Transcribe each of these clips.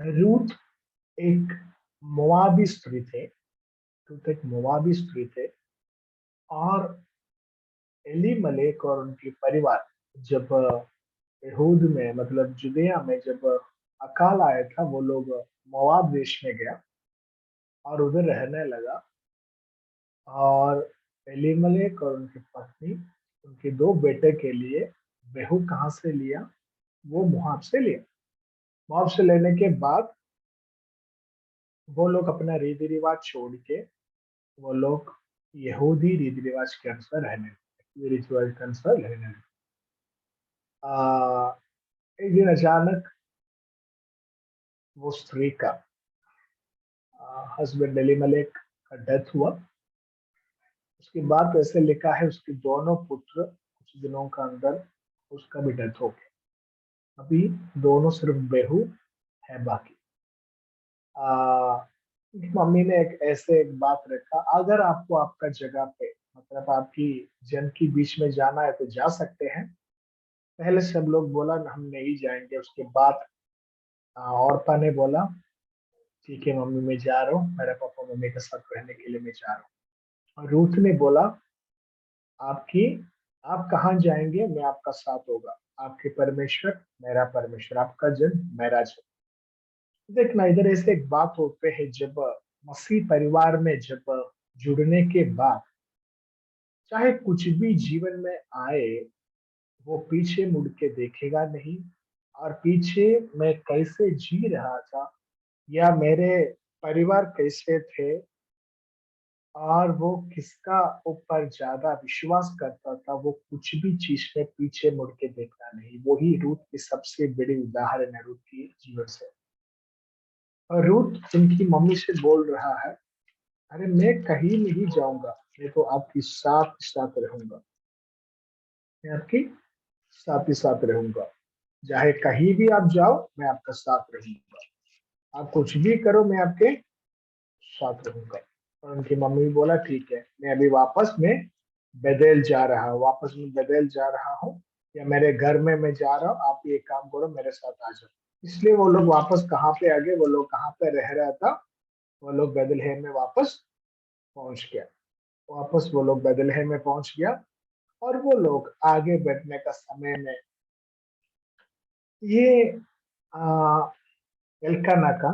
Ruth एक मोआबी स्त्री थे। रूथ एक मोआबी स्त्री थे। और एलीमलेक और उनके परिवार जब यहूद में मतलब जुदिया में जब अकाल आया था, वो लोग मोआब देश में गया और उधर रहने लगा। और एलीमलेक और उनकी पत्नी, उनके दो बेटे के लिए बेहू कहाँ से लिया? वो मोआब से लिया। मोआब से लेने के बाद वो लोग अपना रीति रिवाज छोड़ के वो लोग यहूदी रीति रिवाज के अनुसार रहने लगे, रीति रिवाज के अनुसार रहने लगे। आ, एक दिन अचानक वो स्त्री का हस्बैंड एलीमलेक का डेथ हुआ। उसके बाद तो ऐसे लिखा है उसके दोनों पुत्र कुछ दिनों के अंदर उसका भी डेथ हो गया। अभी दोनों सिर्फ बेहू है बाकी। आ, मम्मी ने एक ऐसे एक बात रखा, अगर आपको आपका जगह पे मतलब आपकी जन के बीच में जाना है तो जा सकते हैं। पहले सब लोग बोला हम नहीं जाएंगे। उसके बाद औरपा ने बोला ठीक है मम्मी मैं जा रहा हूँ, मेरे पापा मम्मी के साथ रहने के लिए मैं जा रहा हूँ। और रूथ ने बोला आपकी आप कहाँ जाएंगे, मैं आपका साथ होगा। आपके परमेश्वर मेरा परमेश्वर, आपका जन मेरा जन। देखना इधर ऐसे एक बात होते हैं, जब मसीह परिवार में जब जुड़ने के बाद चाहे कुछ भी जीवन में आए, वो पीछे मुड़ के देखेगा नहीं। और पीछे मैं कैसे जी रहा था या मेरे परिवार कैसे थे और वो किसका ऊपर ज्यादा विश्वास करता था, वो कुछ भी चीज में पीछे मुड़ के देखना नहीं। वही रूथ की सबसे बड़ी उदाहरण है, रूथ की जीवन से। और रूथ उनकी मम्मी से बोल रहा है अरे मैं कहीं नहीं जाऊंगा, मैं तो आपकी साथ साथ रहूंगा। मैं आपकी साथ ही साथ रहूंगा। चाहे कहीं भी आप जाओ मैं आपका साथ रहूंगा। आप कुछ भी करो मैं आपके साथ रहूंगा। और उनकी मम्मी भी बोला ठीक है, मैं अभी वापस में बेदेल जा रहा हूँ, वापस में बेदेल जा रहा हूँ, या मेरे घर में मैं जा रहा हूँ, आप ये काम करो मेरे साथ आ जाओ। इसलिए वो लोग वापस कहाँ पे आ गए, वो लोग कहाँ पे रह रहा था, वो लोग बेदलहेम में वापस पहुंच गया। वापस वो लोग बेदलहेम में पहुंच गया। और वो लोग आगे बढ़ने का समय में ये आ, एल्काना का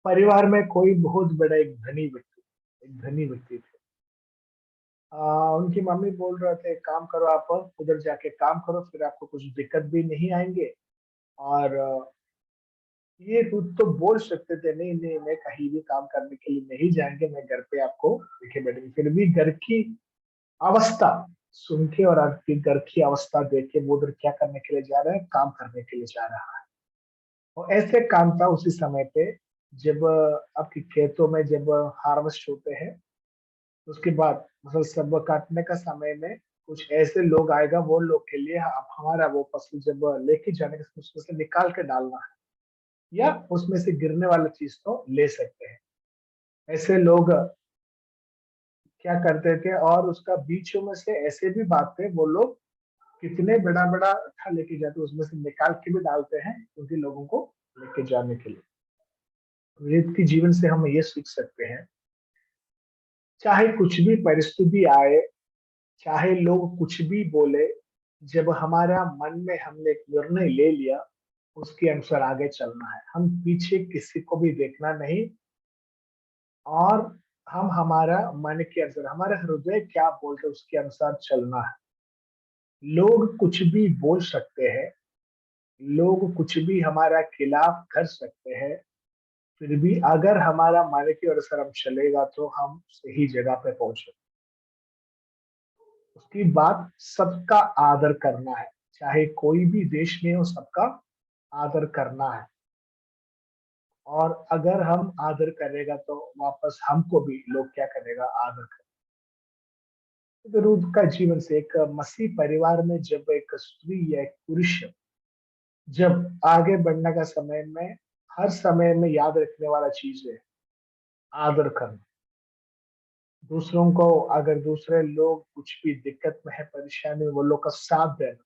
परिवार में कोई बहुत बड़ा एक धनी व्यक्ति थे। उनकी मम्मी बोल रहे थे काम करो, आप उधर जाके काम करो, फिर आपको कुछ दिक्कत भी नहीं आएंगे। और ये खुद तो बोल सकते थे नहीं नहीं मैं कहीं भी काम करने के लिए नहीं जाएंगे, मैं घर पे आपको देखे बैठेंगे। फिर भी घर की अवस्था सुन के और आपकी घर की अवस्था देख के वो उधर क्या करने के लिए जा रहा है, काम करने के लिए जा रहा है। और ऐसे काम था उसी समय पे, जब आपके खेतों में जब हार्वेस्ट होते हैं, उसके बाद फसल सब काटने का समय में कुछ ऐसे लोग आएगा, वो लोग के लिए अब हमारा वो फसल जब लेके जाने का उसमें से निकाल के डालना है, या उसमें से गिरने वाला चीज तो ले सकते हैं। ऐसे लोग क्या करते थे, और उसका बीचों में से ऐसे भी बात थे, वो लोग कितने बड़ा बड़ा था लेके जाते उसमें से निकाल के भी डालते हैं क्योंकि लोगों को लेके जाने के लिए। वेद के जीवन से हम ये सीख सकते हैं, चाहे कुछ भी परिस्थिति आए, चाहे लोग कुछ भी बोले, जब हमारा मन में हमने एक निर्णय ले लिया उसके अनुसार आगे चलना है। हम पीछे किसी को भी देखना नहीं। और हम हमारा मन के अनुसार हमारा हृदय क्या बोल रहे उसके अनुसार चलना है। लोग कुछ भी बोल सकते हैं, लोग कुछ भी हमारा खिलाफ कर सकते हैं, फिर भी अगर हमारा मन के अनुसार हम चलेगा तो हम सही जगह पे पहुंचे। उसकी बात सबका आदर करना है, चाहे कोई भी देश में हो सबका आदर करना है। और अगर हम आदर करेगा तो वापस हमको भी लोग क्या करेगा, आदर करेगा। तो रूथ का जीवन से एक मसीह परिवार में जब एक स्त्री या एक पुरुष जब आगे बढ़ने का समय में हर समय में याद रखने वाला चीज है आदर करना। दूसरों को अगर दूसरे लोग कुछ भी दिक्कत में है, परेशानी में, वो लोग का साथ देना।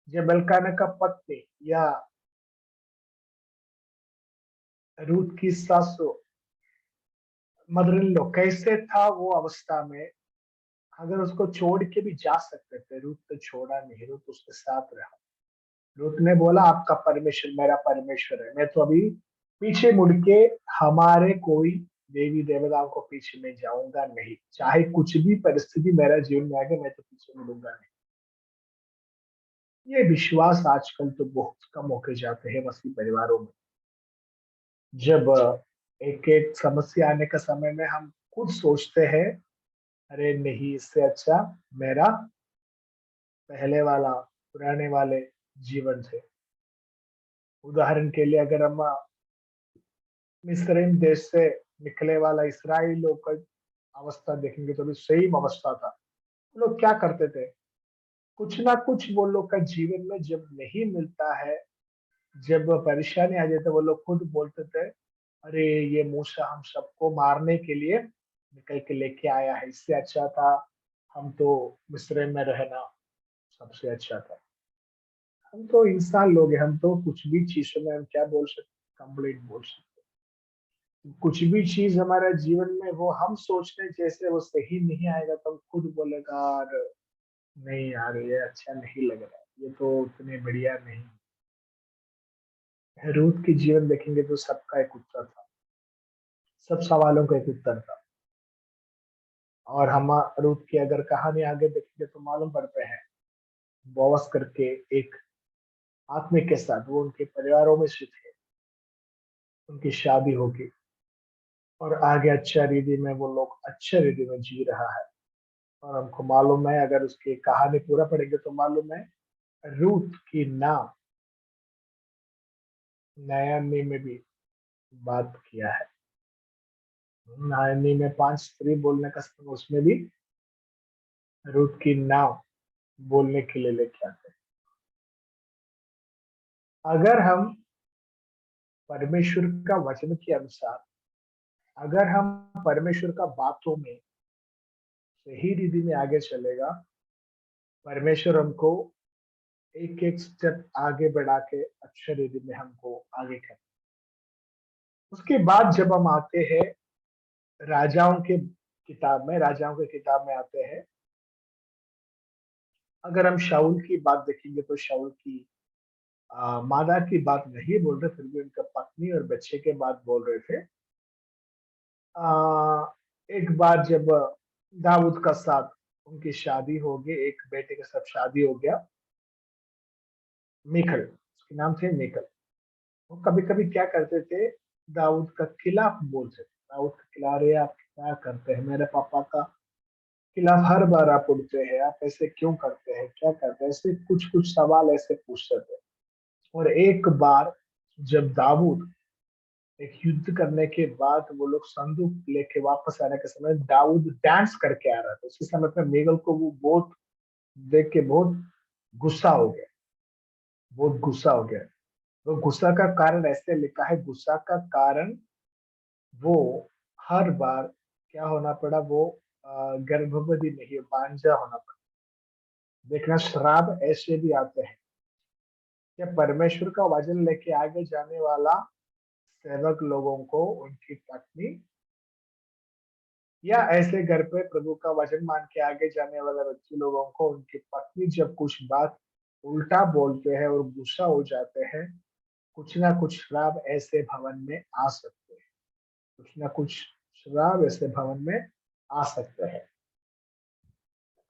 जब एल्काना का पत्नी या रूथ की सासू, मदर इन लॉ कैसे था वो अवस्था में, अगर उसको छोड़ के भी जा सकते थे, रूथ तो छोड़ा नहीं, रूथ उसके साथ रहा। रूथ ने बोला आपका परमेश्वर मेरा परमेश्वर है, मैं तो अभी पीछे मुड़ के हमारे कोई देवी देवताओं को पीछे नहीं जाऊंगा, नहीं, चाहे कुछ भी परिस्थिति मेरा जीवन में आगे, मैं तो पीछे मुड़ूंगा नहीं। ये विश्वास आजकल तो बहुत कम होके जाते हैं मसीह परिवारों में। जब एक एक समस्या आने का समय में हम खुद सोचते हैं, अरे नहीं, इससे अच्छा मेरा पहले वाला पुराने वाले जीवन थे। उदाहरण के लिए अगर हम मिस्रईम देश से निकले वाला इसराइलियों का अवस्था देखेंगे तो भी सेम अवस्था था। वो लोग क्या करते थे, कुछ ना कुछ वो लोग का जीवन में जब नहीं मिलता है, जब परेशानी आ जाती है, वो लोग खुद बोलते थे, अरे ये मूसा हम सबको मारने के लिए निकल के लेके आया है, इससे अच्छा था हम तो मिस्र में रहना सबसे अच्छा था। हम तो इंसान लोग हैं, हम तो कुछ भी चीजों में हम क्या बोल सकते, कंप्लीट बोल सकते। कुछ भी चीज हमारे जीवन में वो हम सोचने जैसे वो सही नहीं आएगा तो हम खुद बोलेगा यार, नहीं यार ये अच्छा नहीं लग रहा, ये तो उतने बढ़िया नहीं। रूथ की जीवन देखेंगे तो सबका एक उत्तर था, सब सवालों का एक उत्तर था। और हम रूथ की अगर कहानी आगे देखेंगे तो मालूम पड़ते हैं, बोवस करके एक आदमी के साथ वो उनके परिवारों में से थे, उनकी शादी होगी और आगे अच्छा रीति में वो लोग अच्छे रीति में जी रहा है। और हमको मालूम है, अगर उसकी कहानी पूरा पढ़ेंगे तो मालूम है, रूथ की नाम नायमी में भी बात किया है। नायमी में 5 स्त्री बोलने का समय, उसमें भी रूथ की नाम बोलने के लिए लेके आते हैं। अगर हम परमेश्वर का वचन के अनुसार, अगर हम परमेश्वर का बातों में सही रीति में आगे चलेगा, परमेश्वर हमको एक एक स्टेप आगे बढ़ा के अच्छे रीति में हमको आगे कर। उसके बाद जब हम आते हैं राजाओं के किताब में, राजाओं के किताब में आते हैं, अगर हम शाऊल की बात देखेंगे तो शाऊल की मादा की बात नहीं बोल रहे, फिर भी उनका पत्नी और बच्चे के बात बोल रहे थे। आ, एक बार जब दाऊद का साथ उनकी शादी हो गई, एक बेटे के साथ शादी हो गया, मीकल, उसके नाम थे मीकल। वो कभी कभी क्या करते थे, दाऊद का खिलाफ बोलते थे, दाऊद के खिलाफ, अरे आप क्या करते हैं, मेरे पापा का खिलाफ हर बार आप उड़ते हैं, आप ऐसे क्यों करते हैं, क्या करते हैं, ऐसे कुछ कुछ सवाल ऐसे पूछते थे। और एक बार जब दाऊद एक युद्ध करने के बाद वो लोग संदूक लेके वापस आने के समय दाऊद डांस करके आ रहा था, उसी समय पे मेगल को वो बहुत देख के बहुत गुस्सा हो गया, बहुत गुस्सा हो गया। तो गुस्सा का कारण ऐसे लिखा है, गुस्सा का कारण वो हर बार क्या होना पड़ा, वो गर्भवती नहीं, बांझा होना पड़ा। देखना, श्राप ऐसे भी आते हैं कि परमेश्वर का वचन लेके आगे जाने वाला सेवक लोगों को उनकी पत्नी, या ऐसे घर पे प्रभु का वचन मान के आगे जाने वाले बच्चे लोगों को उनकी पत्नी जब कुछ बात उल्टा बोलते हैं और गुस्सा हो जाते हैं, कुछ ना कुछ श्राप ऐसे भवन में आ सकते हैं, कुछ ना कुछ श्राप ऐसे भवन में आ सकते हैं।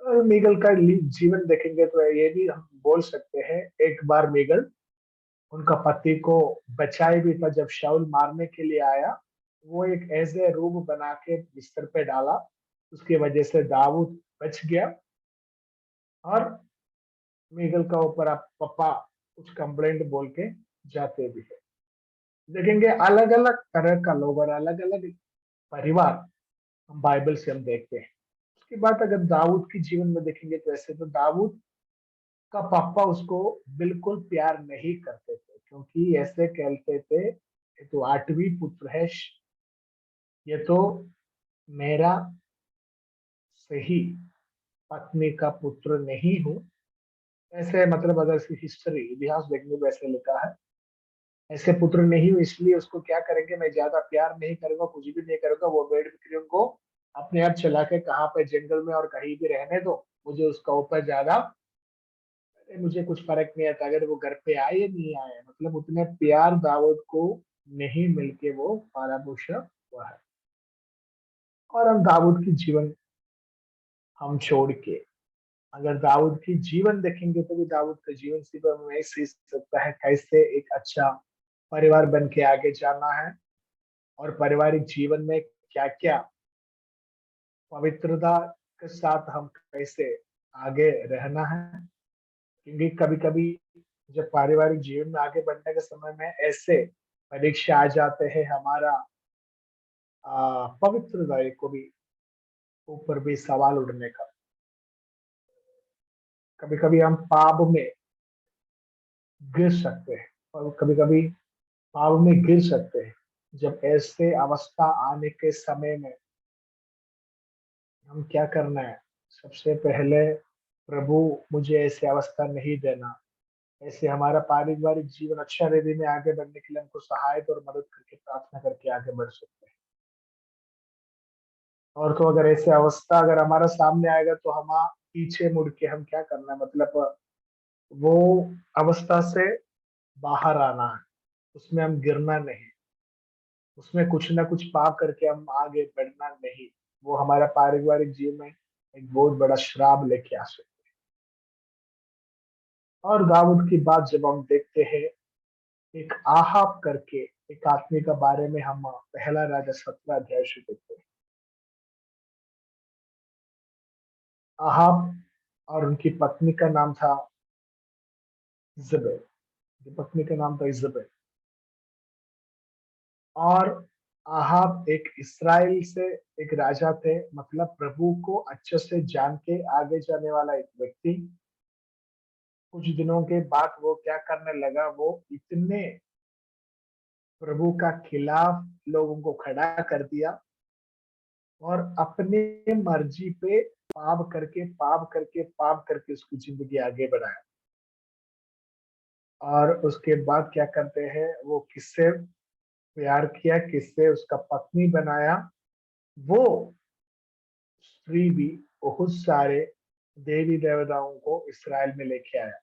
और मीगल का जीवन देखेंगे तो ये भी हम बोल सकते हैं, एक बार मीगल उनका पति को बचाए भी था, जब शाऊल मारने के लिए आया, वो एक ऐसे रूप बना के बिस्तर पे डाला, उसकी वजह से दाऊद बच गया। और मीगल का ऊपर आप पप्पा कुछ कंप्लेंट बोल के जाते भी है। देखेंगे अलग अलग तरह का लोग और अलग अलग परिवार हम बाइबल से हम देखते हैं। उसके बाद अगर दाऊद की जीवन में देखेंगे तो ऐसे तो दाऊद का पापा उसको बिल्कुल प्यार नहीं करते थे, क्योंकि ऐसे कहते थे, ये तो 8वीं पुत्र है, ये तो मेरा सही पत्नी का पुत्र नहीं हूँ, ऐसे मतलब अगर इसकी हिस्ट्री इतिहास देखने में ऐसे लिखा है। ऐसे पुत्र नहीं हुए, इसलिए उसको क्या करेंगे, मैं ज्यादा प्यार नहीं करूंगा, कुछ भी नहीं करूंगा, वो भेड़ बकरियों को अपने आप चला के कहाँ पे जंगल में और कहीं भी रहने दो, मुझे उसका ऊपर ज्यादा, अरे मुझे कुछ फर्क नहीं आता अगर वो घर पे आए या नहीं आए, मतलब उतने प्यार दाऊद को नहीं मिलके वो पाला पोसा हुआ है। और हम दाऊद की जीवन हम छोड़ के अगर दाऊद की जीवन देखेंगे तो भी दाऊद का जीवन सिर्फ हमें सीख सकता है कैसे एक अच्छा परिवार बन के आगे जाना है, और पारिवारिक जीवन में क्या क्या पवित्रता के साथ हम कैसे आगे रहना है। क्योंकि कभी कभी जब पारिवारिक जीवन में आगे बढ़ने के समय में ऐसे परीक्षा आ जाते हैं हमारा पवित्रता को भी ऊपर भी सवाल उठने का, कभी कभी हम पाप में गिर सकते हैं, और कभी कभी पाप में गिर सकते हैं। जब ऐसे अवस्था आने के समय में हम क्या करना है, सबसे पहले प्रभु मुझे ऐसी अवस्था नहीं देना, ऐसे हमारा पारिवारिक जीवन अच्छा रीति में आगे बढ़ने के लिए हमको सहायता और मदद करके प्रार्थना करके आगे बढ़ सकते हैं। और तो अगर ऐसे अवस्था अगर हमारा सामने आएगा तो हम पीछे मुड़ के हम क्या करना है, मतलब वो अवस्था से बाहर आना है, उसमें हम गिरना नहीं, उसमें कुछ ना कुछ पाप करके हम आगे बढ़ना नहीं, वो हमारा पारिवारिक जीवन में एक बहुत बड़ा श्राप लेके आ सकते हैं। और दाऊद की बात जब हम देखते हैं, एक आहाब करके एक आदमी का बारे में हम पहला राजा 17 अध्याय से देखते हैं। आहाब और उनकी पत्नी का नाम था इजबेल, उनकी पत्नी का नाम था इजबेल। और आहाब एक इसराइल से एक राजा थे, मतलब प्रभु को अच्छे से जान के आगे जाने वाला एक व्यक्ति। कुछ दिनों के बाद वो क्या करने लगा, वो इतने प्रभु का खिलाफ लोगों को खड़ा कर दिया, और अपने मर्जी पे पाप करके पाप करके पाप करके उसकी जिंदगी आगे बढ़ाया। और उसके बाद क्या करते हैं, वो किससे प्यार किया, किससे उसका पत्नी बनाया, वो स्त्री भी बहुत सारे देवी देवताओं को इसराइल में लेके आया।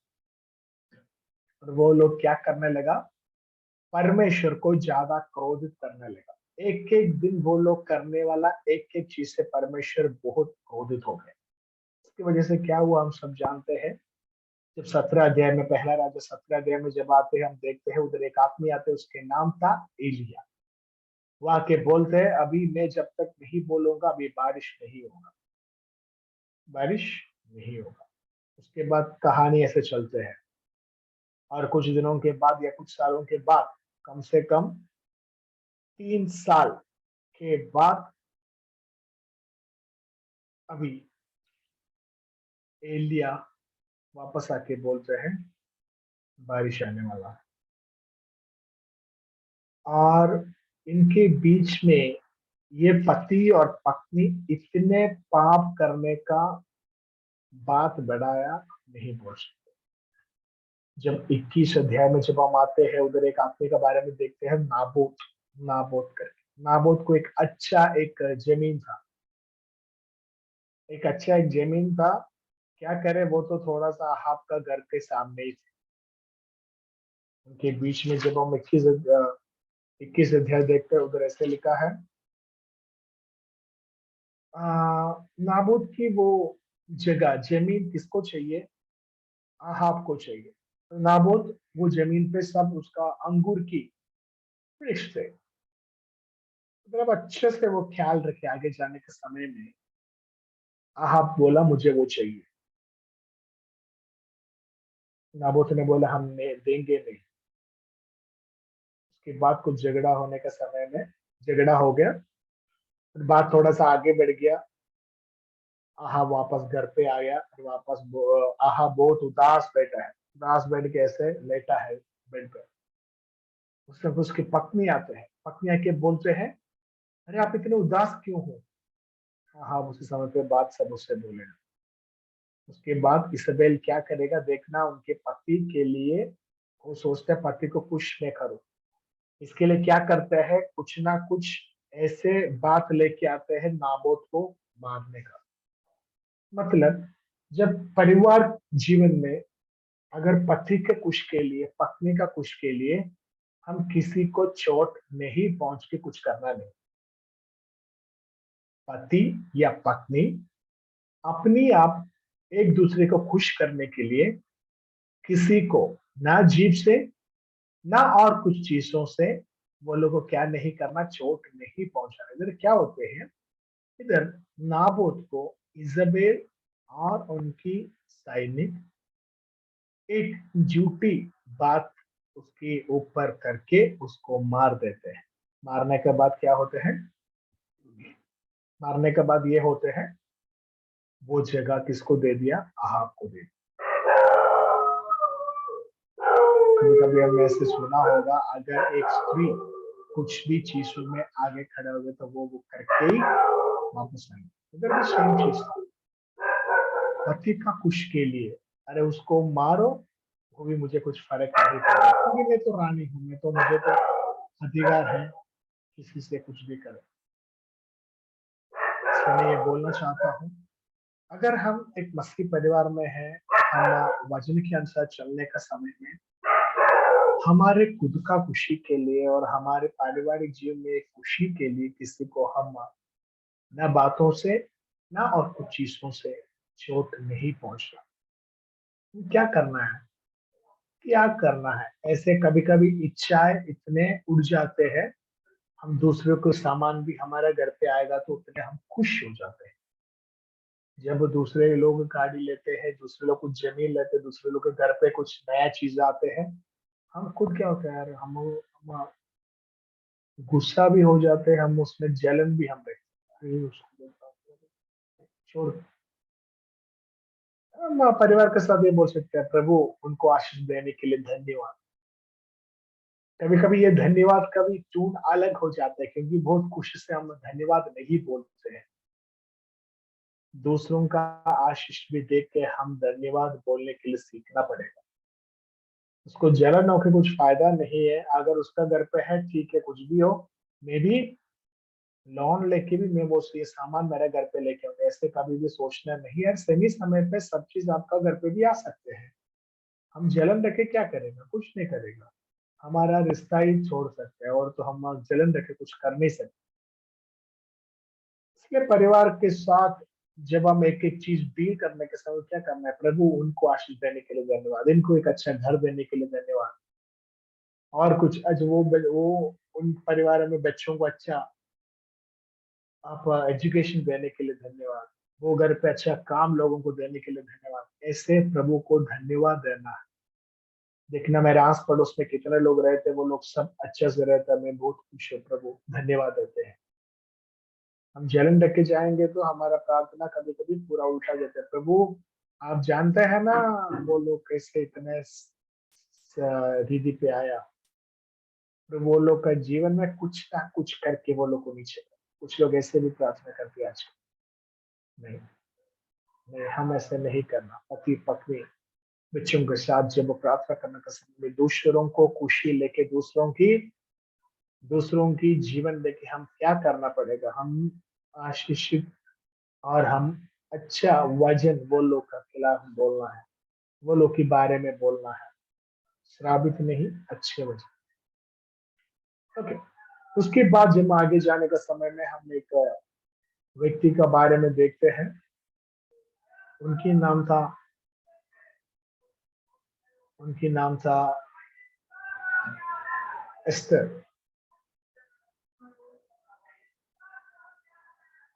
और वो लोग क्या करने लगा, परमेश्वर को ज्यादा क्रोधित करने लगा। एक एक दिन वो लोग करने वाला एक एक चीज से परमेश्वर बहुत क्रोधित हो गए। इसकी वजह से क्या हुआ हम सब जानते हैं। जब 17 अध्याय में पहला राजा 17 अध्याय में जब आते हैं हम देखते हैं उधर एक आदमी आते हैं, उसके नाम था एलिया। वो आके बोलते हैं अभी मैं जब तक नहीं बोलूंगा अभी बारिश नहीं होगा, बारिश नहीं होगा। उसके बाद कहानी ऐसे चलते हैं, और कुछ दिनों के बाद या कुछ सालों के बाद, कम से कम 3 साल के बाद, अभी एलिया वापस आके बोलते हैं बारिश आने वाला है। और इनके बीच में ये पति और पत्नी इतने पाप करने का बात बढ़ाया नहीं बोल सकते। जब 21 अध्याय में जब हम आते हैं उधर एक आदमी के बारे में देखते हैं, नाबोत, नाबोत करके। नाबोत को एक अच्छा एक जमीन था, एक अच्छा एक जमीन था। क्या करे, वो तो थोड़ा सा अहाब का घर के सामने ही थे। उनके बीच में जब हम 21 अध्याय देखते हैं उधर ऐसे लिखा है, नाबोत की वो जगह जमीन किसको चाहिए, अहाब को चाहिए। तो नाबोत वो जमीन पे सब उसका अंगूर की वृक्ष थे, मतलब अच्छे से वो ख्याल रखे आगे जाने के समय में। अहाब बोला मुझे वो चाहिए, नाबोत ने बोला हम देंगे नहीं। उसके बाद कुछ झगड़ा होने के समय में झगड़ा हो गया, फिर बात थोड़ा सा आगे बढ़ गया। आहा वापस घर पे आ गया, और वापस आहा बहुत उदास बैठा है, उदास बैठ के ऐसे लेटा है बेड पे। उससे उसकी पत्नी आते हैं, पत्नी आके बोलते हैं अरे आप इतने उदास क्यों हो। आहा उसी समय पे बात सब उससे बोले। उसके बाद इसबेल क्या करेगा देखना, उनके पति के लिए वो सोचता है पति को खुश मैं करूं, इसके लिए क्या करते हैं, कुछ ना कुछ ऐसे बात लेके आते हैं नाबोत को मारने का। मतलब जब परिवार जीवन में अगर पति के कुछ के लिए, पत्नी का कुछ के लिए हम किसी को चोट नहीं पहुंच के कुछ करना नहीं। पति या पत्नी अपनी आप एक दूसरे को खुश करने के लिए किसी को ना जीभ से ना और कुछ चीजों से वो लोगों को क्या नहीं करना, चोट नहीं पहुंचाना। इधर क्या होते हैं, इधर नाबोत को इजबेल और उनकी सैनिक एक झूठी बात उसके ऊपर करके उसको मार देते हैं। मारने के बाद क्या होते हैं, मारने के बाद ये होते हैं, वो जगह किसको दे दिया, अहाब को दे दिया। कभी कभी हमने ऐसे सुना होगा, अगर एक स्त्री कुछ भी चीजों में आगे खड़े हो गए तो वो करके ही वापस आएंगे। उधर भी सेम चीज था, पति का कुछ के लिए अरे उसको मारो, वो भी मुझे कुछ फर्क नहीं पड़ेगा क्योंकि मैं तो रानी हूँ, मैं तो, मुझे तो अधिकार है किसी से कुछ भी करे। इसलिए मैं ये बोलना चाहता हूँ, अगर हम एक मसीही परिवार में हैं, हम वचन के अनुसार चलने का समय में हमारे खुद का खुशी के लिए और हमारे पारिवारिक जीवन में एक खुशी के लिए किसी को हम न बातों से न और कुछ चीजों से चोट नहीं पहुंचना। क्या करना है, क्या करना है, ऐसे कभी कभी इच्छाएं इतने उड़ जाते हैं, हम दूसरों को सामान भी हमारे घर पे आएगा तो उतने हम खुश हो जाते हैं। जब दूसरे लोग गाड़ी लेते हैं, दूसरे लोग कुछ जमीन लेते हैं, दूसरे लोग के घर पे कुछ नया चीज आते हैं, हम खुद क्या होता है यार, हम गुस्सा भी हो जाते हैं, हम उसमें जलन भी हम देखते हैं, अरे उसको छोड़। हम परिवार के साथ ये बोल सकते हैं, प्रभु उनको आशीष देने के लिए धन्यवाद। कभी कभी ये धन्यवाद का भी टून अलग हो जाता है क्योंकि बहुत खुशी से हम धन्यवाद नहीं बोलते हैं। दूसरों का आशीष भी देख के हम धन्यवाद बोलने के लिए सीखना पड़ेगा। उसको जलन होकर कुछ फायदा नहीं है, अगर उसका घर पे है ठीक है, कुछ भी हो, मे भी लोन लेके भी मैं वो ये सामान मेरे घर पे लेके आऊंगा, ऐसे कभी भी सोचना नहीं है। सही समय पे सब चीज आपका घर पे भी आ सकते हैं। हम जलन रखे क्या करेगा, कुछ नहीं करेगा, हमारा रिश्ता ही छोड़ सकते हैं, और तो हम जलन रखे कुछ कर नहीं सकते। इसलिए परिवार के साथ जब हम एक एक चीज डील करने के समय क्या करना है, प्रभु उनको आशीष देने के लिए धन्यवाद, इनको एक अच्छा घर देने के लिए धन्यवाद, और कुछ आज वो उन परिवारों में बच्चों को अच्छा आप एजुकेशन देने के लिए धन्यवाद, वो घर पे अच्छा काम लोगों को देने के लिए धन्यवाद। ऐसे प्रभु को धन्यवाद देना है। देखना मेरे आस पड़ोस में कितने लोग रहते, वो लोग सब अच्छे से रहते हैं, मैं बहुत खुश हूँ, प्रभु धन्यवाद देते हैं। हम जलन रख के जाएंगे तो हमारा प्रार्थना कभी कभी पूरा उल्टा जाता है, प्रभु आप जानते हैं ना वो लोग कैसे इतने रिधि पे आया, तो वो लोग का जीवन में कुछ ना कुछ करके वो लोग को नीचे कर। कुछ लोग ऐसे भी प्रार्थना करते हैं आज। नहीं, नहीं, हम ऐसे नहीं करना। पति पत्नी बच्चों के साथ जब वो प्रार्थना करने का समय में दूसरों को खुशी लेके, दूसरों की जीवन लेके हम क्या करना पड़ेगा, हम आशीषित और हम अच्छा वजन वो लोग का खिलाफ बोलना है, वो लोग के बारे में बोलना है, श्रावित नहीं, अच्छे वजन। ओके, उसके बाद जब आगे जाने का समय में हम एक व्यक्ति का बारे में देखते हैं, उनकी नाम था उनकी नाम था एस्टर।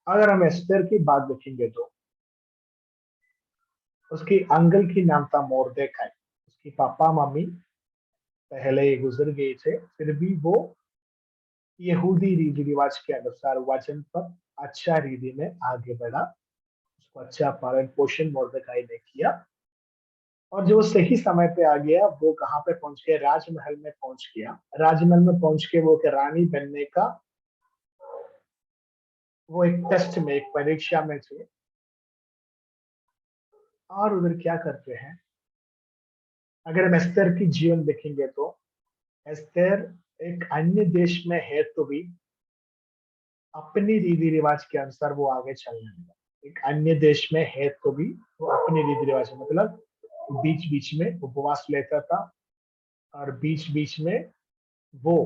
अगर हम एस्टर की बात देखेंगे तो उसकी अंकल की नाम था मोर्देखाई। उसकी पापा मम्मी पहले ही गुजर गए थे, फिर भी वो यहूदी रीति रिवाज के अनुसार वचन पर अच्छा रीति में आगे बढ़ा। उसको अच्छा पालन पोषण मोर्देखाई ने किया, और जो सही समय पे आ गया वो कहाँ पे पहुंच गया, राजमहल में पहुंच गया। राजमहल में पहुंच के वो एक रानी बनने का वो एक टेस्ट में, एक परीक्षा में थे। और उधर क्या करते हैं, अगर हम एस्तर की जीवन देखेंगे तो एस्तर एक अन्य देश में है तो भी अपनी रीति रिवाज के अनुसार वो आगे चलने लगा। एक अन्य देश में है तो भी वो अपनी रीति रिवाज, मतलब बीच बीच में उपवास लेता था, और बीच बीच में वो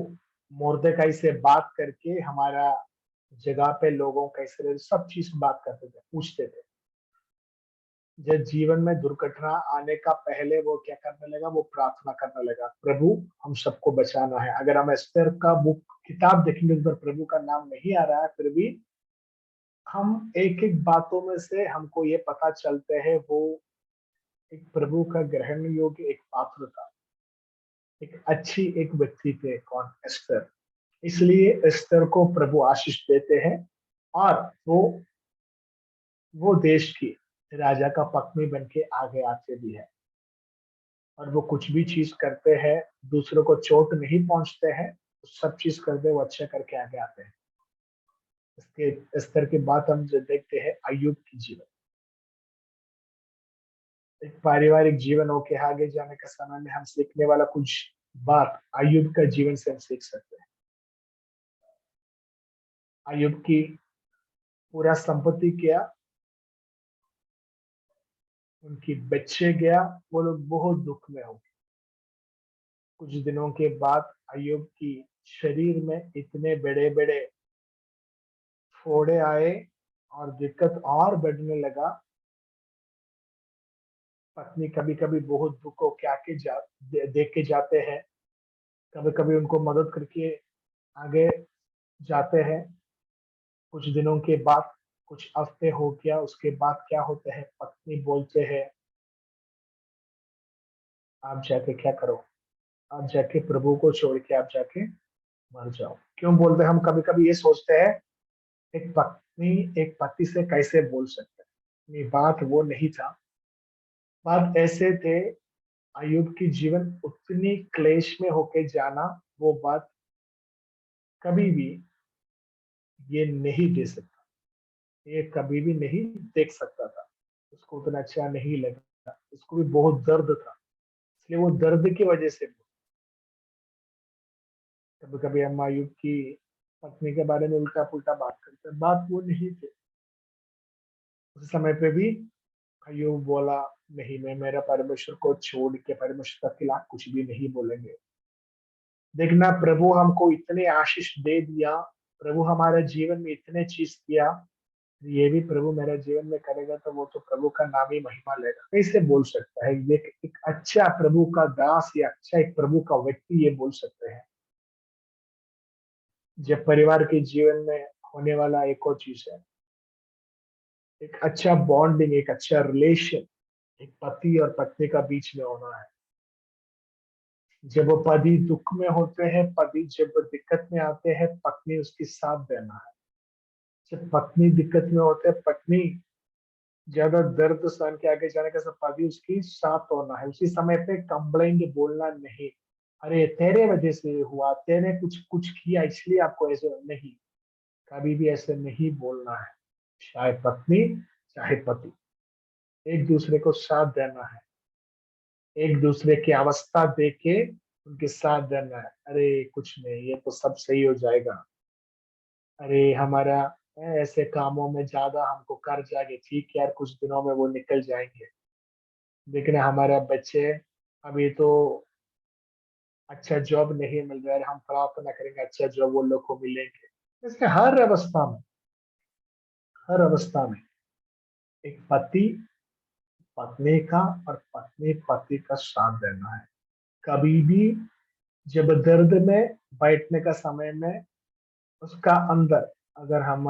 मोर्देकाई से बात करके हमारा जगह पे लोगों कैसे रहे, सब चीज बात करते थे, पूछते थे। जब जीवन में दुर्घटना आने का पहले वो क्या करने लगा, वो प्रार्थना करने लगा, प्रभु हम सबको बचाना है। अगर हम एस्तर का बुक किताब देखेंगे उस पर प्रभु का नाम नहीं आ रहा है, फिर भी हम एक एक बातों में से हमको ये पता चलते हैं वो एक प्रभु का ग्रहण योग्य एक पात्र था, एक अच्छी एक व्यक्ति थे, कौन, एस्तर। इसलिए एस्तर को प्रभु आशीष देते हैं, और वो देश की राजा का पत्नी बन के आगे आते भी है, और वो कुछ भी चीज करते हैं, दूसरों को चोट नहीं पहुंचते हैं, सब चीज करते वो अच्छा करके आगे आते हैं। इसके स्तर के बाद हम जो देखते हैं अय्यूब की जीवन, एक पारिवारिक जीवन होके आगे जाने का समय में हम सीखने वाला कुछ बात अय्यूब का जीवन से हम सीख सकते हैं। अय्यूब की पूरा संपत्ति क्या, उनकी बच्चे गया, वो लोग बहुत दुख में हो। कुछ दिनों के बाद अय्यूब की शरीर में इतने बड़े बड़े फोड़े आए, और दिक्कत और बढ़ने लगा। पत्नी कभी कभी बहुत दुख हो के आके देख के जाते हैं, कभी कभी उनको मदद करके आगे जाते हैं। कुछ दिनों के बाद, कुछ हफ्ते हो गया, उसके बाद क्या होते हैं, पत्नी बोलते हैं आप जाके क्या करो, आप जाके प्रभु को छोड़ के आप जाके मर जाओ। क्यों बोलते हैं, हम कभी कभी ये सोचते हैं एक पत्नी एक पति से कैसे बोल सकते हैं, ये बात वो नहीं था। बात ऐसे थे, अयुब की जीवन उतनी क्लेश में होके जाना, वो बात कभी भी ये नहीं दे सकता, ये कभी भी नहीं देख सकता था। उसको उतना अच्छा नहीं लगा, उसको भी बहुत दर्द था, इसलिए वो दर्द की वजह से। कभी कभी हम अयुब की पत्नी के बारे में उल्टा पुल्टा बात करते हैं, बात वो नहीं थे। उस समय पे भी अयुब बोला नहीं, मैं मेरा परमेश्वर को छोड़ के परमेश्वर के खिलाफ कुछ भी नहीं बोलेंगे। देखना, प्रभु हमको इतने आशीष दे दिया, प्रभु हमारे जीवन में इतने चीज किया, ये भी प्रभु मेरे जीवन में करेगा तो वो तो प्रभु का नाम ही महिमा लेगा, कैसे बोल सकता है। एक अच्छा प्रभु का दास या अच्छा एक प्रभु का व्यक्ति ये बोल सकते हैं। जब परिवार के जीवन में होने वाला एक और चीज है, एक अच्छा बॉन्डिंग, एक अच्छा रिलेशन एक पति और पत्नी का बीच में होना है। जब वो पति दुख में होते हैं, पति जब दिक्कत में आते हैं, पत्नी उसकी साथ देना है। जब पत्नी दिक्कत में होते हैं, पत्नी ज्यादा दर्द सहन के आगे जाने का सब, पति उसकी साथ होना है। उसी समय पे कंप्लेंट बोलना नहीं, अरे तेरे वजह से हुआ, तेरे कुछ कुछ किया इसलिए आपको ऐसे नहीं, कभी भी ऐसे नहीं बोलना है। चाहे पत्नी चाहे पति, एक दूसरे को साथ देना है, एक दूसरे की अवस्था देख के उनके साथ देना है। अरे कुछ नहीं, ये तो सब सही हो जाएगा, अरे हमारा ऐसे कामों में ज्यादा हमको कर्ज आ गए, ठीक है यार कुछ दिनों में वो निकल जाएंगे, लेकिन हमारे बच्चे अभी तो अच्छा जॉब नहीं मिल रहा है, हम प्रार्थना करेंगे अच्छा जॉब वो लोग को मिलेंगे। इसके हर अवस्था में एक पति पत्नी का और पत्नी पति का साथ देना है। कभी भी जब दर्द में बैठने का समय में उसका अंदर, अगर हम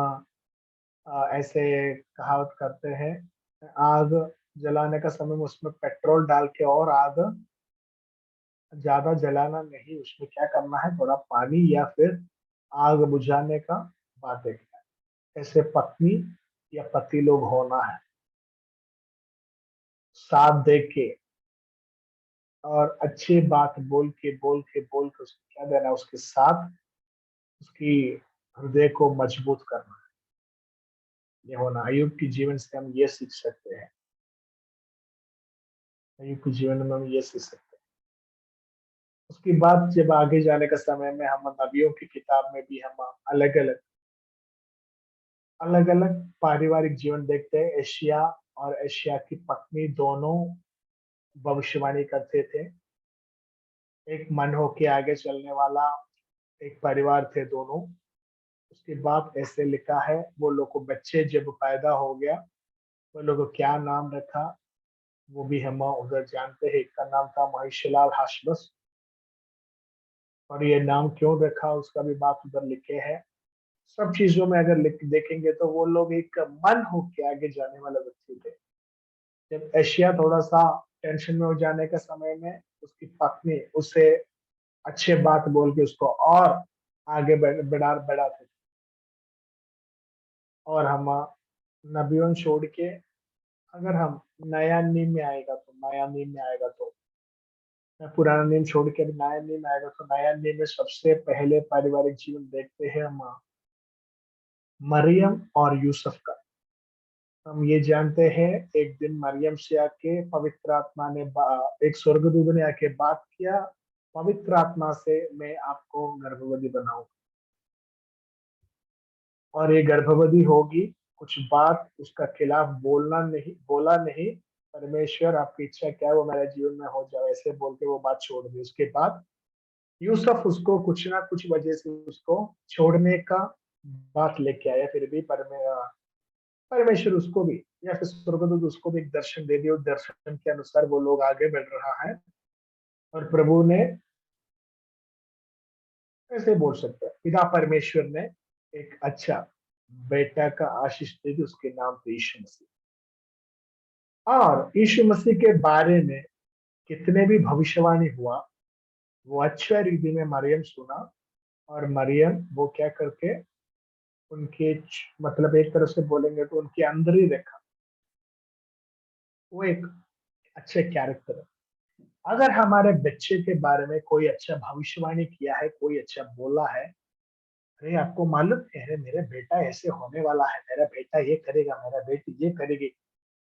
ऐसे कहावत करते हैं, आग जलाने का समय में उसमें पेट्रोल डाल के और आग ज्यादा जलाना नहीं, उसमें क्या करना है, थोड़ा पानी या फिर आग बुझाने का बातें किया। ऐसे पत्नी या पति लोग होना है, साथ दे के और अच्छी बात बोल के उसको क्या देना, उसके साथ उसकी हृदय को मजबूत करना है। ये होना, अयुब के जीवन से हम ये सीख सकते हैं, अयुब के जीवन में हम ये सीख सकते हैं। उसके बाद जब आगे जाने का समय में हम नबियों की किताब में भी हम अलग अलग पारिवारिक जीवन देखते हैं। एशिया और एशिया की पत्नी दोनों भविष्यवाणी करते थे। एक मन होके आगे चलने वाला एक परिवार थे दोनों। उसके बाद ऐसे लिखा है, वो लोग को बच्चे जब पैदा हो गया, वो लोग को क्या नाम रखा वो भी हम उधर जानते हैं। एक का नाम था महिषलाल हाशबस, और ये नाम क्यों रखा उसका भी बात उधर लिखे है। सब चीजों में अगर लिख देखेंगे तो वो लोग एक मन होके आगे जाने वाले व्यक्ति थे। जब एशिया थोड़ा सा टेंशन में हो जाने के समय में उसकी पत्नी उसे अच्छे बात बोल के उसको और आगे बढ़ाते थे। और हम नबियों छोड़ के अगर हम नया नीम में आएगा तो नया नीम में आएगा तो मैं पुराना नीम छोड़ के अभी नया नीम आएगा तो नया नीम में सबसे पहले पारिवारिक जीवन देखते हैं हम मरियम और यूसुफ का। हम ये जानते हैं एक दिन मरियम से आके पवित्र आत्मा ने एक स्वर्गदूत ने आके बात किया, पवित्र आत्मा से मैं आपको गर्भवती बनाऊं और ये गर्भवती होगी। कुछ बात उसका खिलाफ बोला नहीं। परमेश्वर आपकी इच्छा क्या है वो मेरे जीवन में हो जाए ऐसे बोल के वो बात छोड़ दी। उसके बाद यूसुफ उसको कुछ ना कुछ वजह से उसको छोड़ने का बात लेके आया। फिर भी परमेश्वर उसको भी या फिर स्वर्गदूत उसको भी एक दर्शन दे दिया। उस दर्शन के अनुसार वो लोग आगे बढ़ रहा है और प्रभु ने ऐसे बोल सकते हैं पिता परमेश्वर ने एक अच्छा बेटा का आशीष दे दी, उसके नाम पे यीशु मसीह। और यीशु मसीह के बारे में कितने भी भविष्यवाणी हुआ वो अच्छा रीति में मरियम सुना। और मरियम वो क्या करके उनके मतलब एक तरह से बोलेंगे तो उनके अंदर ही देखा वो एक अच्छे कैरेक्टर है। अगर हमारे बच्चे के बारे में कोई अच्छा भविष्यवाणी किया है, कोई अच्छा बोला है, अरे आपको मालूम है अरे मेरा बेटा ऐसे होने वाला है, मेरा बेटा ये करेगा, मेरा बेटी ये करेगी,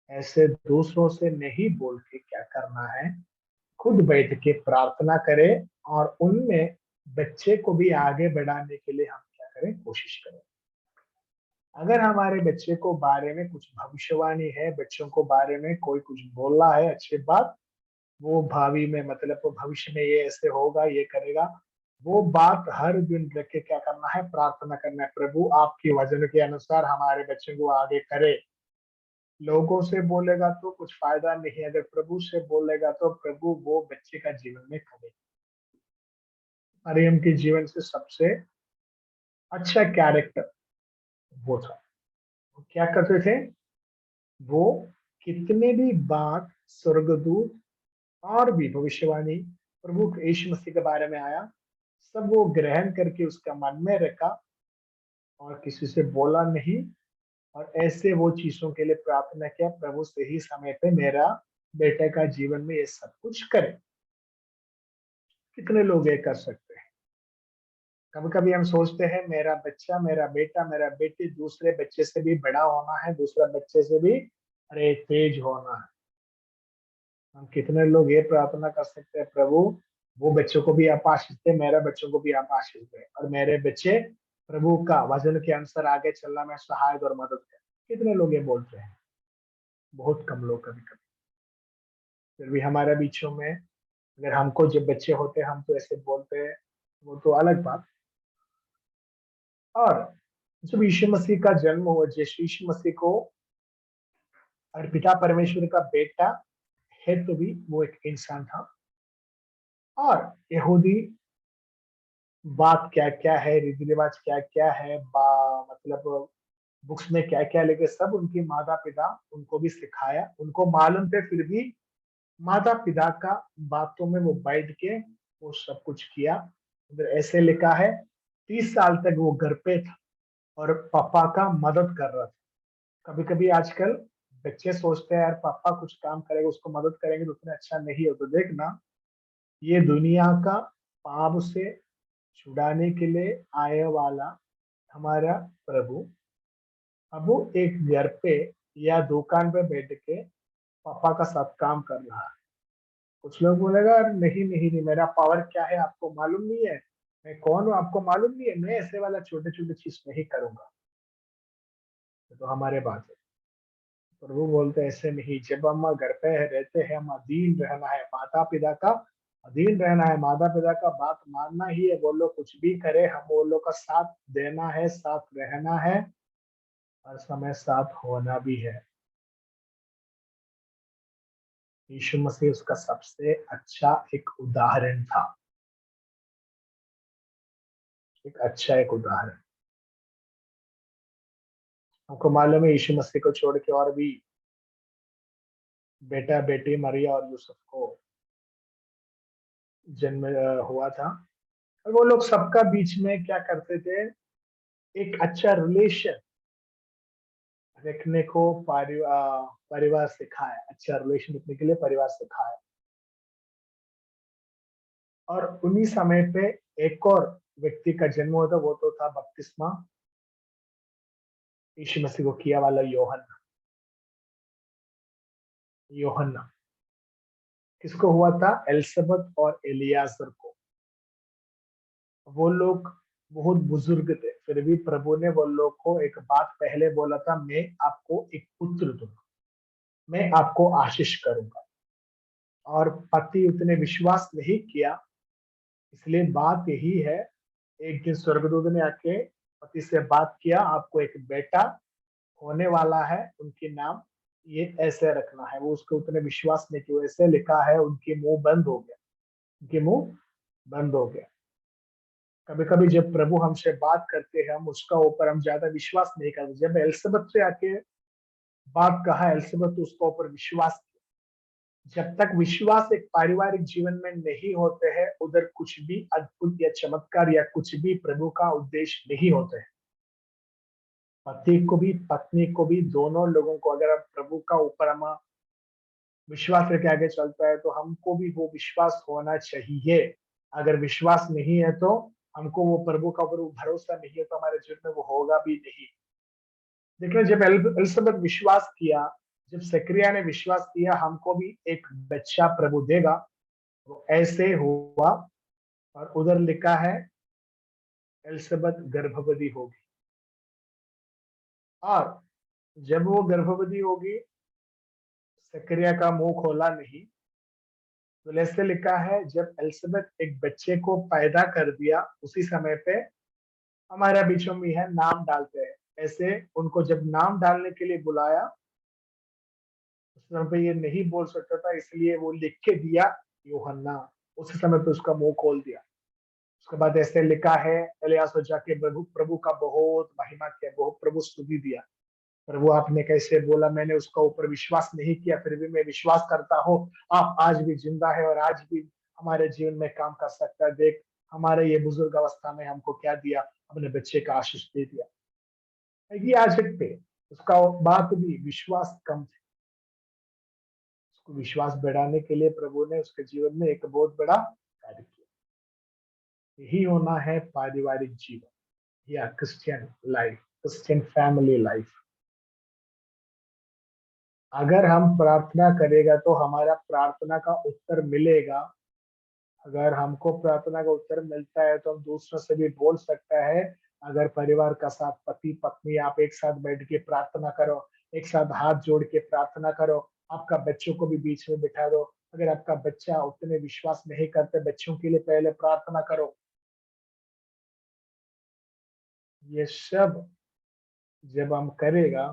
ऐसे दूसरों से नहीं बोल के क्या करना है, खुद बैठ के प्रार्थना करें और उनमें बच्चे को भी आगे बढ़ाने के लिए हम क्या करें, कोशिश करें। अगर हमारे बच्चे को बारे में कुछ भविष्यवाणी है, बच्चों को बारे में कोई कुछ बोला है अच्छी बात, वो भावी में मतलब वो भविष्य में ये ऐसे होगा, ये करेगा, वो बात हर दिन रख के क्या करना है, प्रार्थना करना है, प्रभु आपकी वचन के अनुसार हमारे बच्चे को आगे करे। लोगों से बोलेगा तो कुछ फायदा नहीं, अगर प्रभु से बोलेगा तो प्रभु वो बच्चे का जीवन में करे। मरियम के जीवन से सबसे अच्छा कैरेक्टर वो था। वो क्या करते थे, वो कितने भी बात स्वर्गदूत और भी भविष्यवाणी प्रभु यीशु मसीह के बारे में आया, सब वो ग्रहण करके उसका मन में रखा और किसी से बोला नहीं। और ऐसे वो चीजों के लिए प्रार्थना किया, प्रभु सही समय पे मेरा बेटे का जीवन में ये सब कुछ करे। कितने लोग ये कर सकते हैं। कभी कभी हम सोचते हैं मेरा बच्चा, मेरा बेटा, मेरा बेटी दूसरे बच्चे से भी बड़ा होना है, दूसरा बच्चे से भी अरे तेज होना है। हम कितने लोग ये प्रार्थना कर सकते हैं, प्रभु वो बच्चों को भी आप आशीष दे, मेरे बच्चों को भी आप आशीष दे और मेरे बच्चे प्रभु का वचन के अनुसार आगे चलना में सहायता और मदद करें। कितने लोग ये बोलते हैं, बहुत कम लोग कभी कभी। फिर भी हमारे बीचों में अगर हमको जब बच्चे होते हैं हम तो ऐसे बोलते हैं, वो तो अलग बात। और जब यीशु मसीह का जन्म हुआ, जैसे यीशु मसीह को और पिता परमेश्वर का बेटा है तो भी वो एक इंसान था। और यहूदी बात क्या क्या है, रीति रिवाज क्या क्या है, मतलब बुक्स में क्या क्या लिखे, सब उनके माता पिता उनको भी सिखाया, उनको मालूम थे। फिर भी माता पिता का बातों में वो बैठ के वो सब कुछ किया। उधर ऐसे लिखा है 30 साल तक वो घर पे था और पापा का मदद कर रहा था। कभी कभी आजकल बच्चे सोचते हैं यार पापा कुछ काम करेगा उसको मदद करेंगे तो उतना अच्छा नहीं हो। तो देखना ये दुनिया का पाप से छुड़ाने के लिए आए वाला हमारा प्रभु अब वो एक घर पे या दुकान पे बैठ के पापा का सब काम कर रहा है। कुछ लोग बोलेगा नहीं नहीं नहीं, मेरा पावर क्या है आपको मालूम नहीं है, मैं कौन हूँ आपको मालूम नहीं है, मैं ऐसे वाला छोटे छोटे चीज नहीं करूंगा। तो हमारे बात है, पर वो बोलते ऐसे नहीं, जब हम घर पे रहते हैं, हम अधीन रहना है माता पिता का, अधीन रहना है, माता पिता का बात मानना ही है, वो लोग कुछ भी करे हम वो लोग का साथ देना है, साथ रहना है, हर समय साथ होना भी है। यीशु मसीह उसका सबसे अच्छा एक उदाहरण था, एक उदाहरण। हमको मालूम है यीशु मसीह को छोड़ के और भी बेटा बेटी मरिया और यूसुफ को जन्म हुआ था, और वो लोग सबका बीच में क्या करते थे, एक अच्छा रिलेशन रखने को परिवार सिखाया, अच्छा रिलेशन रखने के लिए परिवार सिखाया। और उन्हीं समय पे एक और व्यक्ति का जन्म हुआ था, वो तो था बपतिस्मा यीशु मसीह को किया वाला योहन्ना। योहन्ना किसको हुआ था, एलिसबत और एलियाजर को। वो लोग बहुत बुजुर्ग थे, फिर भी प्रभु ने वो लोग को एक बात पहले बोला था, मैं आपको एक पुत्र दूंगा, मैं आपको आशीष करूंगा। और पति उतने विश्वास नहीं किया, इसलिए बात यही है, एक दिन स्वर्गदूत ने आके पति से बात किया, आपको एक बेटा होने वाला है, उनके नाम ये ऐसे रखना है। वो उसके उतने विश्वास नहीं की वजह से लिखा है उनके मुंह बंद हो गया, उनके मुंह बंद हो गया। कभी कभी जब प्रभु हमसे बात करते हैं, हम उसका ऊपर हम ज्यादा विश्वास नहीं करते। जब एलिसबत से आके बात कहा, एलिसबत तो उसका ऊपर विश्वास किया। जब तक विश्वास एक पारिवारिक जीवन में नहीं होते हैं, उधर कुछ भी अद्भुत या चमत्कार या कुछ भी प्रभु का उद्देश्य नहीं होते हैं। पति को भी पत्नी को भी, दोनों लोगों को अगर हम प्रभु का ऊपर हम विश्वास लेके आगे चलता है, तो हमको भी वो विश्वास होना चाहिए। अगर विश्वास नहीं है तो हमको वो प्रभु का ऊपर भरोसा नहीं है, तो हमारे जीवन में वो होगा भी नहीं। देखिए जब एलिसबत विश्वास किया, जब जकरिया ने विश्वास किया हमको भी एक बच्चा प्रभु देगा, वो ऐसे हुआ। और उधर लिखा है एलिसबत गर्भवती होगी, और जब वो गर्भवती होगी, जकरिया का मुंह खोला नहीं। तो ऐसे लिखा है जब एलिसबत एक बच्चे को पैदा कर दिया, उसी समय पे हमारा बीचों में है नाम डालते हैं, ऐसे उनको जब नाम डालने के लिए बुलाया, उस समय पे ये नहीं बोल सकता था, इसलिए वो लिख के दिया यूहन्ना। उस समय पे उसका मुंह खोल दिया। उसके बाद ऐसे लिखा है, इलियास हो जाके प्रभु प्रभु का बहुत महिमा किया, बहुत प्रभु स्तुति दिया। प्रभु आपने कैसे बोला, मैंने उसका ऊपर विश्वास नहीं किया, फिर भी मैं विश्वास करता हूँ, आप आज भी जिंदा है और आज भी हमारे जीवन में काम कर सकता है। देख हमारे ये बुजुर्ग अवस्था में हमको क्या दिया, अपने बच्चे का आशीष दे दिया। ये याजक थे, उसका बात भी विश्वास कम थे, उसको विश्वास बढ़ाने के लिए प्रभु ने उसके जीवन में एक बहुत बड़ा कार्य किया। यही होना है पारिवारिक जीवन या Christian life, Christian family life. अगर हम प्रार्थना करेगा तो हमारा प्रार्थना का उत्तर मिलेगा। अगर हमको प्रार्थना का उत्तर मिलता है तो हम दूसरों से भी बोल सकता है। अगर परिवार का साथ पति पत्नी आप एक साथ बैठ के प्रार्थना करो, एक साथ हाथ जोड़ के प्रार्थना करो, आपका बच्चों को भी बीच में बिठा दो। अगर आपका बच्चा उतने विश्वास नहीं करते, बच्चों के लिए पहले प्रार्थना करो। ये सब जब हम करेगा,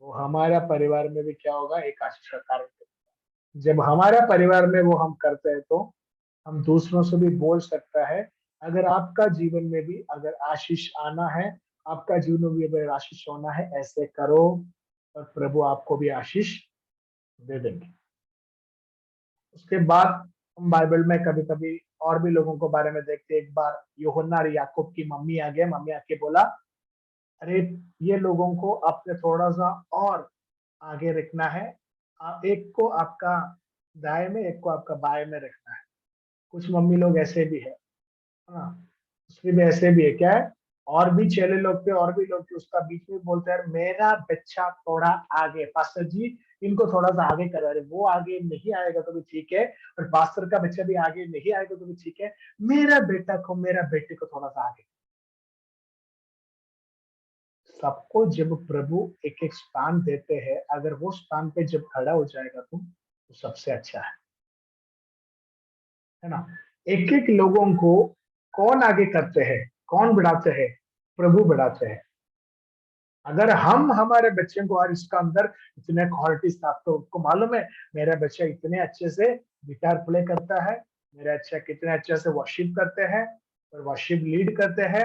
तो हमारा परिवार में भी क्या होगा, एक आशीष का कारण होगा। जब हमारा परिवार में वो हम करते हैं, तो हम दूसरों से भी बोल सकता है। अगर आपका जीवन में भी अगर आशीष आना है, आपका जीवन में भी अगर आशीष होना है, ऐसे करो और प्रभु आपको भी आशीष दे देंगे। उसके बाद हम बाइबल में कभी कभी और भी लोगों को बारे में देखते हैं। एक बार यूहन्ना और याकूब की मम्मी आ गया, मम्मी आके बोला, अरे ये लोगों को आपने थोड़ा सा और आगे रखना है, एक को आपका दाएं में, एक को आपका बाएं में रखना है। कुछ मम्मी लोग ऐसे भी है, हाँ, उसमें भी ऐसे भी है क्या है, और भी चेले लोग थे और भी लोग थे, उसका बीच में बोलते हैं, मेरा बच्चा थोड़ा आगे, पास्टर जी इनको थोड़ा सा आगे करा रहे, वो आगे नहीं आएगा तो भी ठीक है, और पास्टर का बच्चा भी आगे नहीं आएगा तो भी ठीक है, मेरा बेटा को मेरा बेटे को थोड़ा सा आगे। सबको जब प्रभु एक एक स्थान देते हैं, अगर वो स्थान पे जब खड़ा हो जाएगा तुम, तो सबसे अच्छा है ना। एक एक लोगों को कौन आगे करते हैं, कौन बढ़ाते हैं, प्रभु बढ़ाते हैं। अगर हम हमारे बच्चे को, और इसका अंदर इतने क्वालिटीज, आपको मालूम है मेरा बच्चा इतने अच्छे से गिटार प्ले करता है, मेरा अच्छा कितने अच्छे से वर्शिप करते हैं और वर्शिप लीड करते हैं।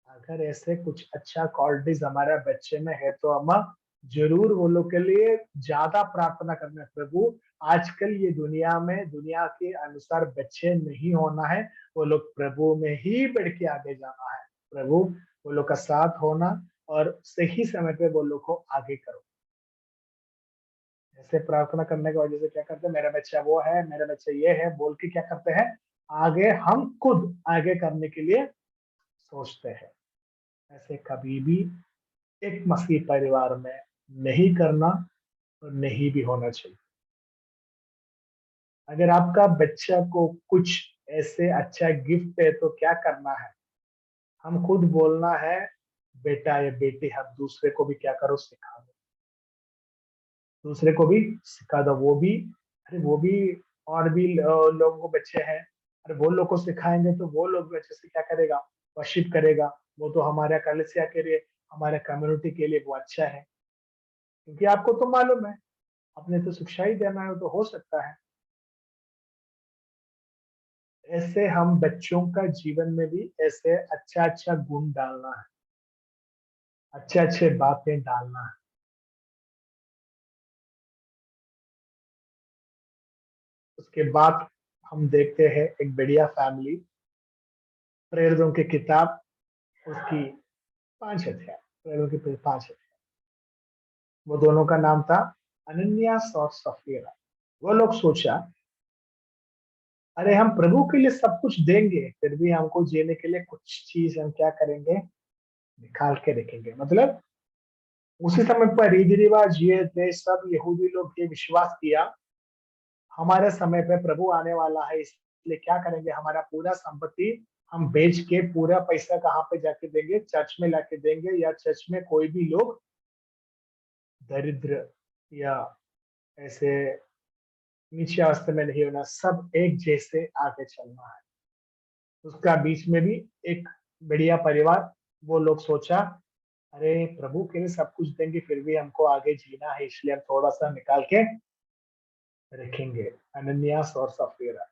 अगर ऐसे कुछ अच्छा क्वालिटीज हमारे बच्चे में है तो हम जरूर वो लोग के लिए ज्यादा प्रार्थना करना है। प्रभु आजकल ये दुनिया में दुनिया के अनुसार बच्चे नहीं होना है, वो लोग प्रभु में ही बढ़ के आगे जाना है। प्रभु वो लोग का साथ होना और सही समय पे वो लोग को आगे करो। ऐसे प्रार्थना करने की वजह से क्या करते हैं, मेरा बच्चा वो है, मेरा बच्चा ये है बोल के क्या करते हैं, आगे हम खुद आगे करने के लिए सोचते हैं। ऐसे कभी भी एक मसीह परिवार में नहीं करना और नहीं भी होना चाहिए। अगर आपका बच्चा को कुछ ऐसे अच्छा गिफ्ट है तो क्या करना है, हम खुद बोलना है, बेटा या बेटी हम दूसरे को भी क्या करो, सिखा दो, दूसरे को भी सिखा दो। वो भी, अरे वो भी, और भी लोगों को बच्चे हैं, अरे वो लोग को सिखाएंगे तो वो लोग भी अच्छे से क्या करेगा, वर्शिप करेगा। वो तो हमारे कलीसिया के लिए, हमारे कम्युनिटी के लिए वो अच्छा है, क्योंकि आपको तो मालूम है, आपने तो शिक्षा ही देना है तो हो सकता है। ऐसे हम बच्चों का जीवन में भी ऐसे अच्छा अच्छा गुण डालना है, अच्छे अच्छे बातें डालना है। उसके बाद हम देखते हैं एक बढ़िया फैमिली, प्रेरितों की किताब, उसकी 5 अध्याय, प्रेरितों की 5 अध्याय। वो दोनों का नाम था अनन्यास और सफीरा। वो लोग सोचा, अरे हम प्रभु के लिए सब कुछ देंगे, फिर भी हमको जीने के लिए कुछ चीज हम क्या करेंगे, निकाल के रखेंगे। मतलब उसी समय पर रीति रिवाज ये थे, सब यहूदी लोग ये विश्वास किया, हमारे समय पे प्रभु आने वाला है, इसलिए क्या करेंगे, हमारा पूरा संपत्ति हम बेच के पूरा पैसा कहाँ पे जाके देंगे, चर्च में लाके देंगे, या चर्च में कोई भी लोग दरिद्र या ऐसे नीचे अवस्था में नहीं होना, सब एक जैसे आगे चलना है। उसका बीच में भी एक बढ़िया परिवार, वो लोग सोचा, अरे प्रभु के लिए सब कुछ देंगे फिर भी हमको आगे जीना है, इसलिए हम थोड़ा सा निकाल के रखेंगे। अनन्यास और सफीरा,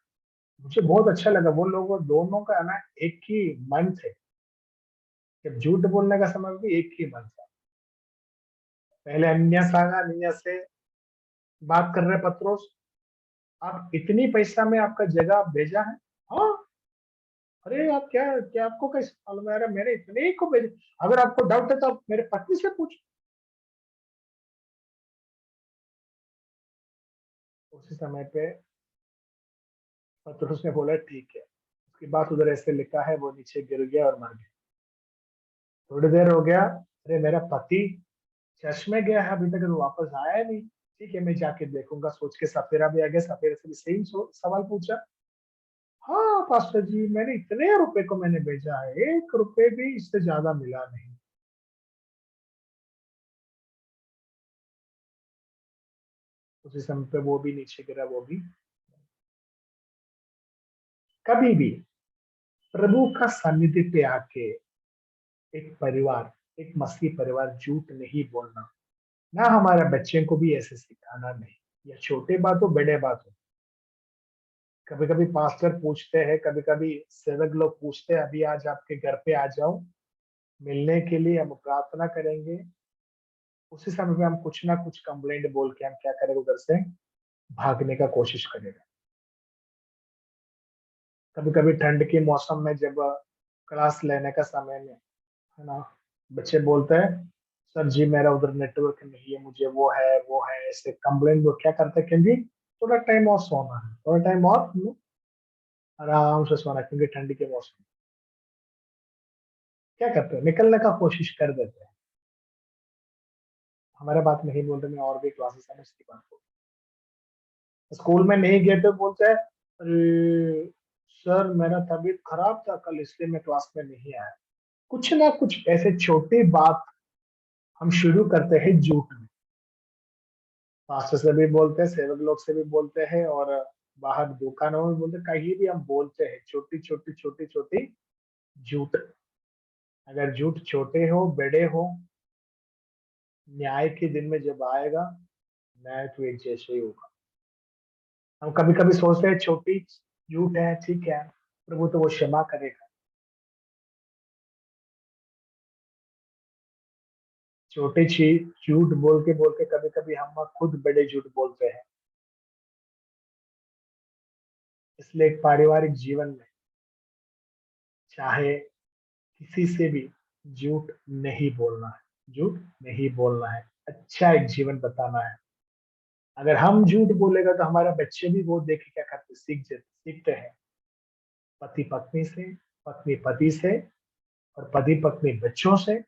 मुझे बहुत अच्छा लगा। वो लोग दोनों का है ना एक ही मन थे, जब झूठ बोलने का समय भी एक ही मन था। पहले अन्यास आगा, अन्यास से बात कर रहे पत्रोस, आप इतनी पैसा में आपका जगह भेजा है, हाँ, अरे आप क्या क्या आपको कैसे मालूम है, अरे मेरे इतने ही को भेजे, अगर आपको डाउट है तो आप मेरे पत्नी से पूछ। उसी समय पे पतरस ने बोला ठीक है। उसकी बात उधर ऐसे लिखा है, वो नीचे गिर गया और मर गया। थोड़ी देर हो गया, अरे मेरा पति चर्च में गया है, अभी तक वो वापस आया नहीं, ठीक है मैं जाके देखूंगा सोच के सफेरा भी आ गया। सफेरा से भी सेम सवाल पूछा, हाँ पास्टर जी मैंने इतने रुपए को मैंने भेजा है, 1 रुपए भी इससे ज्यादा मिला नहीं। उसी समय पे वो भी नीचे गिरा, वो भी। कभी भी प्रभु का सानिध्य पे आके एक परिवार, एक मसीह परिवार झूठ नहीं बोलना, ना हमारे बच्चे को भी ऐसे सिखाना नहीं, या छोटे बात हो बड़े बात हो। कभी कभी पास्टर पूछते हैं, कभी कभी सेवक लोग पूछते हैं, अभी आज आपके घर पे आ जाओ मिलने के लिए, हम प्रार्थना करेंगे। उसी समय पे हम कुछ ना कुछ कंप्लेंट बोल के हम क्या करेंगे, उधर से भागने का कोशिश करेगा। कभी कभी ठंड के मौसम में जब क्लास लेने का समय में, है ना, बच्चे बोलते हैं सर जी मेरा उधर नेटवर्क नहीं है, मुझे वो है ऐसे कंप्लेंट, वो क्या करते हैं, क्योंकि थोड़ा टाइम और सोना है, थोड़ा टाइम और आराम से सोना, क्योंकि ठंडी के मौसम में क्या करते हैं, निकलने का कोशिश कर देते हैं। हमारा बात नहीं बोल रहे, मैं और भी क्लासेस में इसकी बात बोल, स्कूल में नहीं गए तो बोलते हैं अरे सर मेरा तबीयत खराब था कल इसलिए मैं क्लास में नहीं आया। कुछ ना कुछ ऐसे छोटी बात हम शुरू करते हैं झूठ में। पास्टर से भी बोलते हैं, सेवक लोग से भी बोलते हैं, और बाहर दुकानों में बोलते हैं, कहीं भी हम बोलते हैं छोटी छोटी छोटी छोटी झूठ। अगर झूठ छोटे हो बड़े हो, न्याय के दिन में जब आएगा, न्याय तो एक जैसे ही होगा। हम कभी कभी सोचते हैं छोटी झूठ है ठीक है, प्रभु तो वो क्षमा करेगा। छोटी चीज झूठ बोल के कभी कभी हम खुद बड़े झूठ बोलते हैं। इसलिए एक पारिवारिक जीवन में चाहे किसी से भी झूठ नहीं बोलना है, झूठ नहीं बोलना है, अच्छा एक जीवन बताना है। अगर हम झूठ बोलेगा तो हमारे बच्चे भी वो देख के क्या करते, सीखते हैं। पति पत्नी से, पत्नी पति से, और पति पत्नी बच्चों से,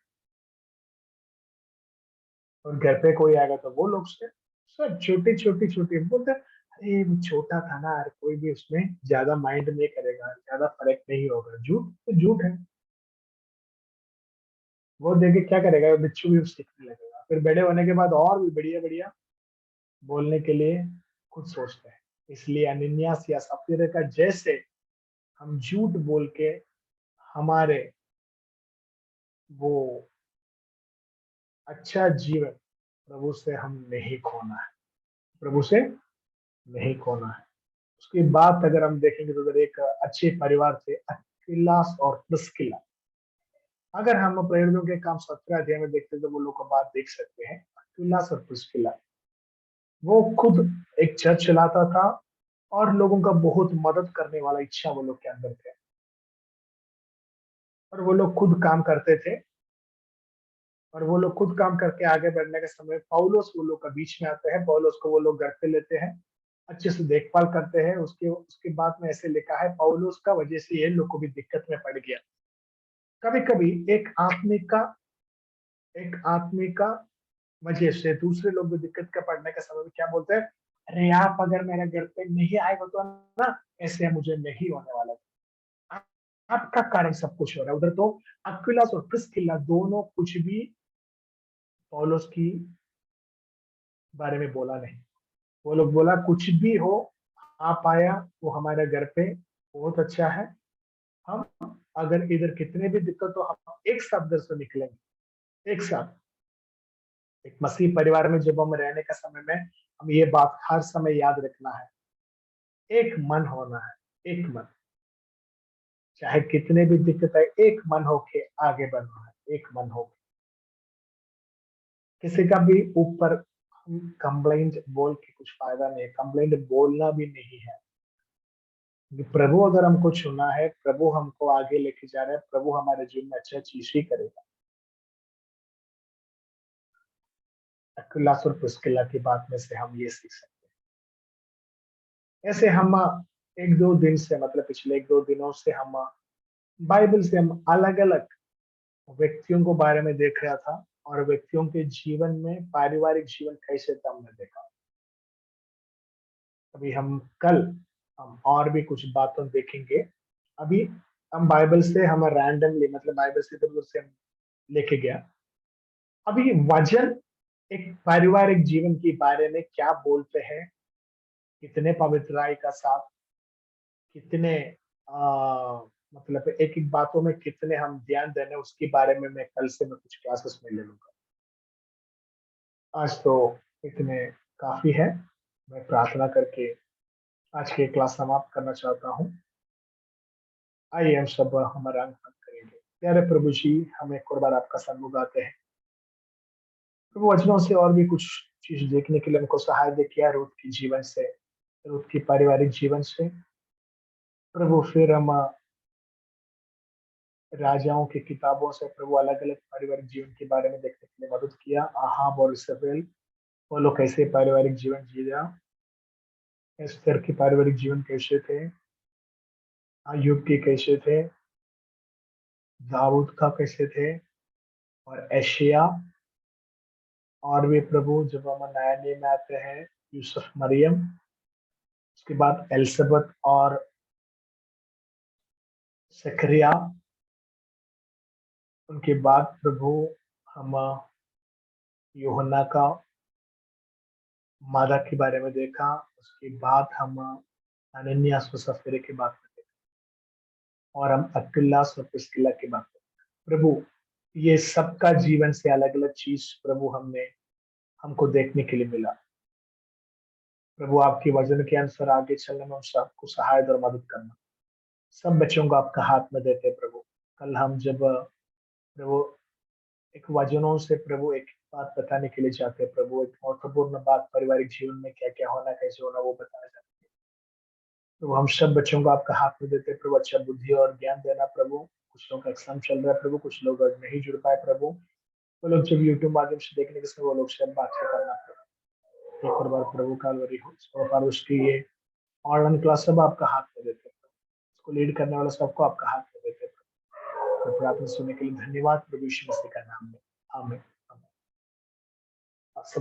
और घर पे कोई आएगा तो वो लोग से। सब छोटी छोटी छोटी बोलते हैं, अरे वो छोटा था ना यार, कोई भी उसमें ज्यादा माइंड नहीं करेगा, ज्यादा फर्क नहीं होगा। झूठ तो झूठ है, वो देखे क्या करेगा, बच्चों भी सीखने लगेगा, फिर बड़े होने के बाद और भी बढ़िया बढ़िया बोलने के लिए खुद सोचते हैं। इसलिए अनन्यास या सफीरा का जैसे हम झूठ बोल के हमारे वो अच्छा जीवन प्रभु से हम नहीं खोना है, प्रभु से नहीं खोना है। उसकी बात अगर हम देखेंगे तो उधर एक अच्छे परिवार थे, अक्विलास और प्रिस्किला। अगर हम प्रेरितों के काम 17 अध्याय में देखते हैं तो वो लोग को बात देख सकते हैं। अक्विलास और प्रिस्किला, वो खुद एक चर्च चलाता था, और लोगों का बहुत मदद करने वाला इच्छा वो लोग के अंदर थे, और वो लोग खुद काम करते थे। और वो लोग खुद काम करके आगे बढ़ने के समय पौलुस वो लोग का बीच में आते हैं, पौलुस को वो लोग घर पे लेते हैं, अच्छे से देखभाल करते हैं। उसके उसके बाद में ऐसे लिखा है, पौलुस का वजह से ये लोग को भी दिक्कत में पड़ गया। कभी कभी एक आदमी का वजह से दूसरे लोग भी दिक्कत का पड़ने के समय में क्या बोलते हैं, अरे आप अगर मेरे घर पे नहीं आएगा तो ना ऐसे मुझे नहीं होने वाला। आपका कारण सब कुछ हो रहा है। उधर तो अक्विलास और प्रिस्किला दोनों कुछ भी पौलुस की बारे में बोला नहीं। वो लोग बोला कुछ भी हो, आप आया वो हमारे घर पे बहुत अच्छा है। हम अगर इधर कितने भी दिक्कत हो, हम एक साथ घर से निकलेंगे, एक साथ। एक मसीह परिवार में जब हम रहने का समय में हम ये बात हर समय याद रखना है, एक मन होना है, एक मन। चाहे कितने भी दिक्कत है, एक मन होके आगे बढ़ना है, एक मन होके। किसी का भी ऊपर कंप्लेंट बोल के कुछ फायदा नहीं, कंप्लेंट बोलना भी नहीं है। कि प्रभु अगर हमको चुना है, प्रभु हमको आगे लेके जा रहे हैं, प्रभु हमारे जीवन में अच्छा चीज ही करेगा। अक्विलास और प्रिस्किला की बात में से हम ये सीख सकते हैं। ऐसे हम एक दो दिन से, मतलब पिछले एक दो दिनों से हम बाइबल से हम अलग अलग व्यक्तियों को बारे में देख रहा था, और व्यक्तियों के जीवन में पारिवारिक जीवन कैसे था हमने देखा। अभी हम कल हम और भी कुछ बातों देखेंगे। अभी हम बाइबल से हम रैंडमली, मतलब बाइबल से इधर से हम लेके गया। अभी वजन एक पारिवारिक जीवन के बारे में क्या बोलते हैं, कितने पवित्राई का साथ, कितने मतलब एक एक बातों में कितने हम ध्यान देने, उसके बारे में मैं कल से मैं कुछ क्लासेस में ले लूंगा। आज तो इतने काफी है। मैं प्रार्थना करके आज की क्लास समाप्त करना चाहता हूँ। आइए हम सब हमारा अंक करेंगे। प्यारे प्रभु जी, हम एक और बार आपका सन्मुख आते हैं प्रभु। वचनों से और भी कुछ चीज देखने के लिए हमको सहाय किया, रूथ की जीवन से, रूथ की पारिवारिक जीवन से। प्रभु फिर हम राजाओं की किताबों से प्रभु अलग अलग पारिवारिक जीवन के बारे में देखने के लिए मदद किया। आहाब और इसराइल, वो लोग कैसे पारिवारिक जीवन जिया, एस्तर की पारिवारिक जीवन कैसे थे, अय्यूब के कैसे थे, दाऊद का कैसे थे, और एशिया और वे प्रभु जब हम नया नेम में आते हैं, यूसुफ मरियम, उसके बाद एलिसबत और जकरिया, उनके बाद प्रभु हम यूहन्ना का मादा के बारे में देखा, उसके बाद हम अनन्यास व सफीरे की बात में देखा, और हम अक्विलास और प्रिस्किला की बात में। प्रभु ये सबका जीवन से अलग अलग चीज प्रभु हमको देखने के लिए मिला। प्रभु आपके वचन के अनुसार आगे चलने में हम सबको सहायता और मदद करना। सब बच्चों को आपका हाथ में देते हैं प्रभु। कल हम जब प्रभु एक वचनों से प्रभु एक बात बताने के लिए जाते हैं प्रभु, एक महत्वपूर्ण बात पारिवारिक जीवन में क्या क्या होना, कैसे होना, वो बताया जाता है। तो हम सब बच्चों को आपका हाथ में देते हैं प्रभु। अच्छा बुद्धि और ज्ञान देना प्रभु। कुछ लोग का एग्जाम चल रहा है प्रभु, कुछ लोग आज नहीं जुड़ पाए प्रभु। वो लोग जब यूट्यूब माध्यम से देखने के समय वो लोग से बातचीत करना प्रभु। एक और बार प्रभु कालवरी हो और उसकी ये ऑनलाइन क्लास सब आपका हाथ में देते हैं प्रभु। उसको लीड करने वाला सबको आपका हाथ में देते हैं प्रभु। तो प्रार्थना सुनने के लिए धन्यवाद प्रभु यीशु मसीह का नाम में, आमीन।